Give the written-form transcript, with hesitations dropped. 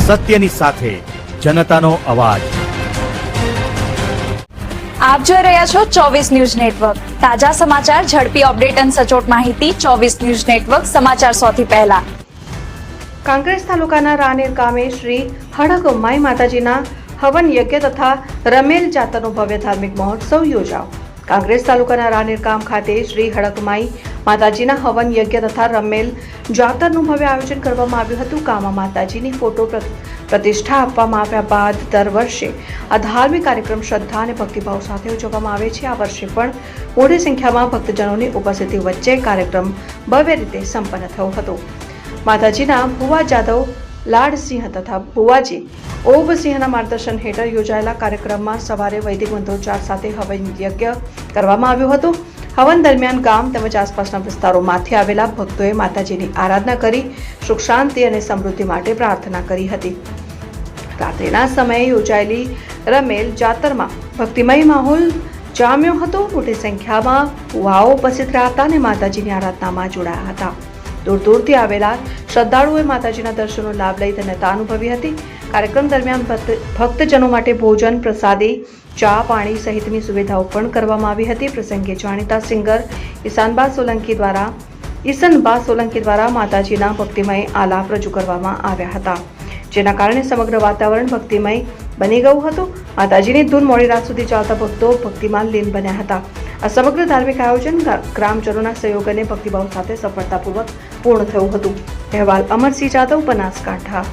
સત્યની સાથે જનતાનો અવાજ। આપ જોઈ રહ્યા છો 24 ન્યૂઝ નેટવર્ક। તાજા સમાચાર, ઝડપી અપડેટ અને સચોટ માહિતી 24 ન્યૂઝ નેટવર્ક સમાચાર સૌથી પહેલા। કાંકરેજ તાલુકાના રાનેર ગામે શ્રી હડકમાઈ માતાજીના હવન યજ્ઞ તથા રમેલ જાતરનો ભવ્ય ધાર્મિક મહોત્સવ યોજાયો। કાંકરેજ તાલુકાના રાનેર ગામ ખાતે શ્રી હડકમાઈ માતાજીના હવન યજ્ઞ તથા રમેલ જાતરનું ભવ્ય આયોજન કરવામાં આવ્યું હતું। ગામમાં માતાજીની ફોટો પ્રતિષ્ઠા આપવામાં આવ્યા બાદ દર વર્ષે આ ધાર્મિક કાર્યક્રમ શ્રદ્ધા અને ભક્તિભાવ સાથે ઉજવવામાં આવે છે। આ વર્ષે પણ મોટી સંખ્યામાં ભક્તજનોની ઉપસ્થિતિ વચ્ચે કાર્યક્રમ ભવ્ય રીતે સંપન્ન થયો હતો। માતાજીના ભુવા જાદવ લાડસિંહ તથા ભુવાજી ઓબસિંહના માર્ગદર્શન હેઠળ યોજાયેલા કાર્યક્રમમાં સવારે વૈદિક મંત્રોચ્ચાર સાથે હવન યજ્ઞ કરવામાં આવ્યો હતો। હવન દરમિયાન ગામ તેમજ આસપાસના વિસ્તારોમાંથી આવેલા ભક્તોએ માતાજીની આરાધના કરી સુખ શાંતિ અને સમૃદ્ધિ માટે પ્રાર્થના કરી હતી। રાત્રિના સમયે યોજાયેલી રમેલ જાતરમાં ભક્તિમય માહોલ જામ્યો હતો। મોટી સંખ્યામાં ભુવાઓ ઉપસ્થિત રહ્યા હતા અને માતાજીની આરાધનામાં જોડાયા હતા। દૂર દૂરથી આવેલા શ્રદ્ધાળુઓએ માતાજીના દર્શનનો લાભ લઈ ધન્યતા અનુભવી હતી। કાર્યક્રમ દરમિયાન ભક્તજનો માટે ભોજન, પ્રસાદી, ચા, પાણી સહિતની સુવિધાઓ પણ કરવામાં આવી હતી। પ્રસંગે જાણીતા સિંગર ઈશનબા સોલંકી દ્વારા માતાજીના ભક્તિમય આલાપ રજૂ કરવામાં આવ્યા હતા, જેના કારણે સમગ્ર વાતાવરણ ભક્તિમય બની ગયું હતું। માતાજીની ધૂન મોડી રાત સુધી ચાલતા ભક્તો ભક્તિમાં લીન બન્યા હતા। આ સમગ્ર ધાર્મિક આયોજન ગ્રામજનોના સહયોગ અને ભક્તિભાવ સાથે સફળતાપૂર્વક પૂર્ણ થયું હતું। અહેવાલ અમરસિંહ જાદવ, બનાસકાંઠા।